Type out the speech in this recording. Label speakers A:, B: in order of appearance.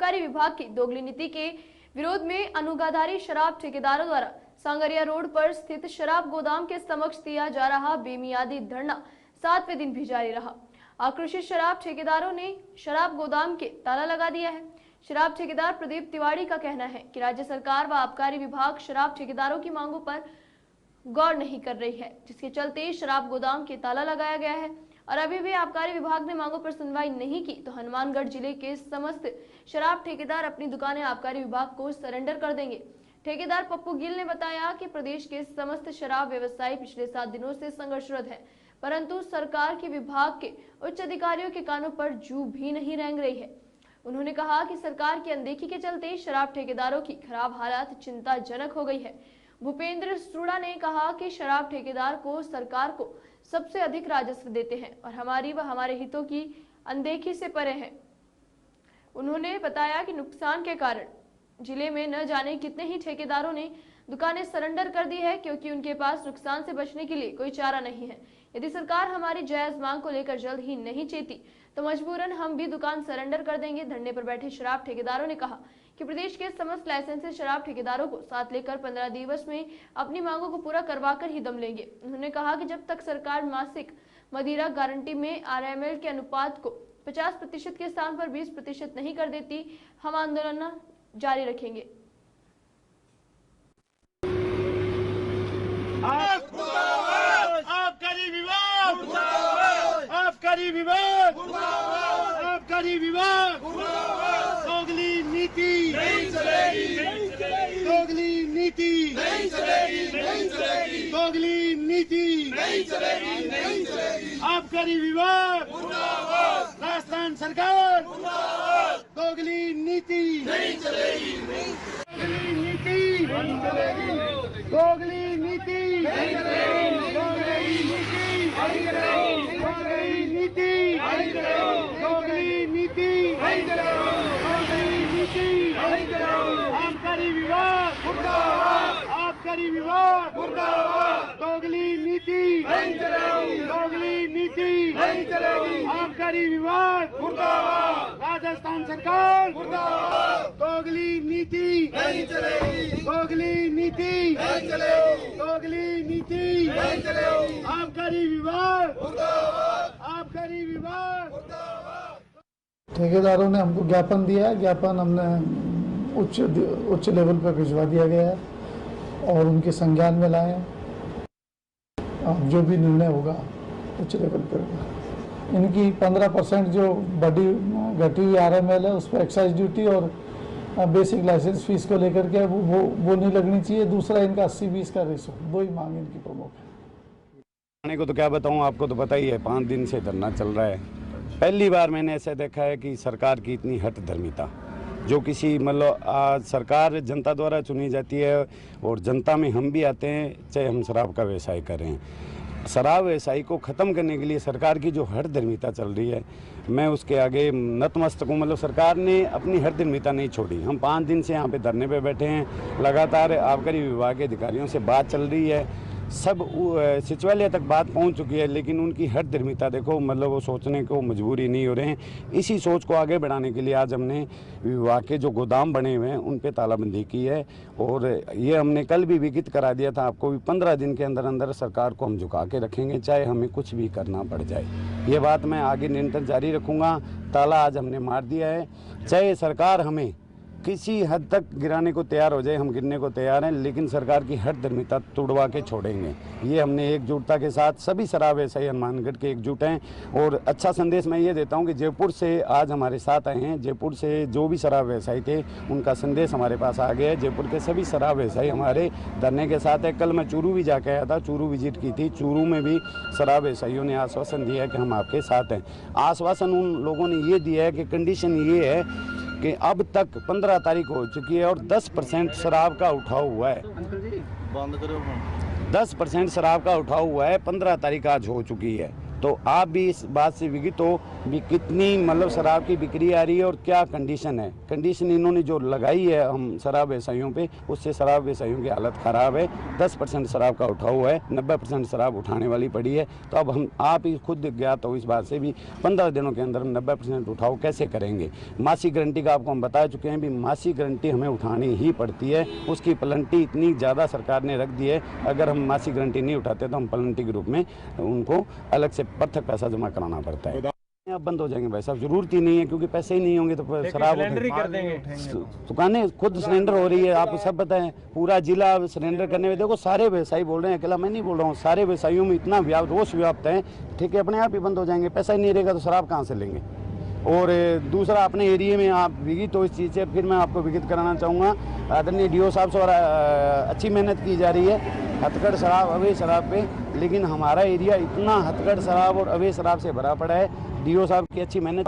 A: आबकारी विभाग की दोगली नीति के विरोध में अनुगाधारी शराब ठेकेदारों द्वारा सांगरिया रोड पर स्थित शराब गोदाम के समक्ष दिया जा रहा बेमियादी धरना 7वें दिन भी जारी रहा। आक्रोशित शराब ठेकेदारों ने शराब गोदाम के ताला लगा दिया है। शराब ठेकेदार प्रदीप तिवारी का कहना है कि राज्य सरकार व आबकारी विभाग शराब ठेकेदारों की मांगों पर गौर नहीं कर रही है, जिसके चलते शराब गोदाम के ताला लगाया गया है और अभी भी आबकारी विभाग ने मांगों पर सुनवाई नहीं की तो हनुमानगढ़ जिले के समस्त शराब ठेकेदार अपनी दुकानें आबकारी विभाग को सरेंडर कर देंगे। ठेकेदार पप्पू गिल ने बताया कि प्रदेश के समस्त शराब व्यवसायी पिछले 7 दिनों से संघर्षरत है, परंतु सरकार के विभाग के उच्च अधिकारियों के कानों पर जू भी नहीं रेंग रही है। उन्होंने कहा कि सरकार की अनदेखी के चलते शराब ठेकेदारों की खराब हालत चिंताजनक हो गई है। भूपेंद्र सूड़ा ने कहा कि शराब ठेकेदार को सरकार को सबसे अधिक राजस्व देते हैं और हमारी व हमारे हितों की अनदेखी से परे हैं। उन्होंने बताया कि नुकसान के कारण जिले में न जाने कितने ही ठेकेदारों ने दुकानें सरेंडर कर दी है, क्योंकि उनके पास नुकसान से बचने के लिए कोई चारा नहीं है। यदि सरकार हमारी जायज मांग को लेकर जल्द ही नहीं चेती तो मजबूरन हम भी दुकान सरेंडर कर देंगे। धरने पर बैठे शराब ठेकेदारों ने कहा कि प्रदेश के समस्त लाइसेंसी शराब ठेकेदारों को साथ लेकर 15 दिवस में अपनी मांगों को पूरा करवाकर ही दम लेंगे। उन्होंने कहा कि जब तक सरकार मासिक मदिरा गारंटी में RML के अनुपात को 50% के स्थान पर 20% नहीं कर देती, हम आंदोलन जारी रखेंगे।
B: आबकारी विभाग दोगली नीति नहीं चलेगी, दोगली नीति नहीं चलेगी, दोगली नीति नहीं चलेगी। आबकारी विभाग राजस्थान सरकार दोगली नीति नहीं चलेगी, दोगली नीति नहीं चलेगी, दोगली नीति नहीं चलेगी, दोगली नीति नहीं चलेगी, दोगली नीति नहीं चलेगी, आबकारी विभाग मुर्दाबाद, आबकारी विभाग मुर्दाबाद, दोगली नीति नहीं चलेगी, दोगली नीति नहीं चलेगी, आबकारी विभाग मुर्दाबाद, राजस्थान सरकार मुर्दाबाद, दोगली नीति नहीं चलेगी, दोगली नीति नहीं चलेगी, दोगली नीति नहीं चलेगी, आबकारी विभाग मुर्दाबाद, आबकारी विभाग मुर्दाबाद।
C: ठेकेदारों ने हमको ज्ञापन दिया है, ज्ञापन हमने उच्च लेवल पर भिजवा दिया गया है और उनके संज्ञान में लाए हैं। अब जो भी निर्णय होगा उच्च लेवल पर, इनकी 15% जो बढ़ी घटी हुई RML है उस पर एक्साइज ड्यूटी और बेसिक लाइसेंस फीस को लेकर के वो नहीं लगनी चाहिए। दूसरा इनका 80-20 का रेशो, 2 ही मांग इनकी प्रमुख है।
D: को तो क्या बताऊं, आपको तो पता ही है, 5 दिन से धरना चल रहा है। पहली बार मैंने ऐसा देखा है कि सरकार की इतनी हठ धर्मिता, जो किसी मतलब सरकार जनता द्वारा चुनी जाती है और जनता में हम भी आते हैं, चाहे हम शराब का व्यवसाय कर रहे हैं। शराब व्यवसाय को ख़त्म करने के लिए सरकार की जो हठ धर्मिता चल रही है, मैं उसके आगे नतमस्तक हूँ। मतलब सरकार ने अपनी हठ धर्मिता नहीं छोड़ी। हम 5 दिन से यहाँ पे धरने पे बैठे हैं, लगातार आबकारी विभाग के अधिकारियों से बात चल रही है, सब सचिवालय तक बात पहुंच चुकी है, लेकिन उनकी हठ धर्मिता देखो, मतलब वो सोचने को मजबूरी नहीं हो रहे हैं। इसी सोच को आगे बढ़ाने के लिए आज हमने विभाग के जो गोदाम बने हुए हैं उन पे तालाबंदी की है और ये हमने कल भी विज्ञप्त करा दिया था आपको भी। 15 दिन के अंदर अंदर सरकार को हम झुका के रखेंगे, चाहे हमें कुछ भी करना पड़ जाए। ये बात मैं आगे निरंतर जारी रखूँगा। ताला आज हमने मार दिया है, चाहे सरकार हमें किसी हद तक गिराने को तैयार हो जाए, हम गिरने को तैयार हैं, लेकिन सरकार की हर धर्मिता तोड़वा के छोड़ेंगे। ये हमने एकजुटता के साथ सभी शराब व्यवसायी हनुमानगढ़ के एकजुट हैं। और अच्छा संदेश मैं ये देता हूँ कि जयपुर से आज हमारे साथ आए हैं, जयपुर से जो भी शराब व्यवसायी थे उनका संदेश हमारे पास आ गया है। जयपुर के सभी शराब व्यवसायी हमारे धरने के साथ है। कल मैं चूरू भी जाके आया था, चूरू विजिट की थी। चूरू में भी शराब व्यवसायियों ने आश्वासन दिया है कि हम आपके साथ हैं। आश्वासन उन लोगों ने ये दिया है कि कंडीशन ये है कि अब तक 15 तारीख हो चुकी है और 10% शराब का उठाव हुआ है। 10% शराब का उठाव हुआ है, 15 तारीख आज हो चुकी है। तो आप भी इस बात से विगित हो भी कितनी मतलब शराब की बिक्री आ रही है और क्या कंडीशन है। कंडीशन इन्होंने जो लगाई है हम शराब व्यवसायियों पे, उससे शराब व्यवसायियों की हालत ख़राब है। 10% शराब का उठाव हुआ है, 90% शराब उठाने वाली पड़ी है। तो अब हम आप ही खुद ज्ञात हो इस बात से भी 15 दिनों के अंदर 90% उठाव कैसे करेंगे। मासिक गारंटी का आपको हम बता चुके हैं भी मासिक गारंटी हमें उठानी ही पड़ती है। उसकी प्लेंटी इतनी ज़्यादा सरकार ने रख दी है, अगर हम मासिक गारंटी नहीं उठाते तो हम प्लेंटी के रूप में उनको अलग से पृथक पैसा जमा कराना पड़ता है। अब बंद हो जाएंगे भाई साहब, जरूरत ही नहीं है क्योंकि पैसे ही नहीं होंगे तो शराब
E: कर देंगे।
D: दुकानें खुद सिलेंडर हो रही है। आपको सब पता है, पूरा जिला सिलेंडर करने में, देखो सारे व्यवसायी बोल रहे हैं, अकेला मैं नहीं बोल रहा हूँ, सारे व्यवसायियों में इतना रोष व्याप्त है। ठीक है, अपने आप ही बंद हो जाएंगे, पैसा ही नहीं रहेगा तो शराब कहाँ से लेंगे। और दूसरा, अपने एरिया में आप विगित हो इस चीज़ से, फिर मैं आपको विगित कराना चाहूँगा। आदरणीय डीओ साहब से और अच्छी मेहनत की जा रही है हथकड़ शराब अवैध शराब पे, लेकिन हमारा एरिया इतना हथकड़ शराब और अवैध शराब से भरा पड़ा है। डीओ साहब की अच्छी मेहनत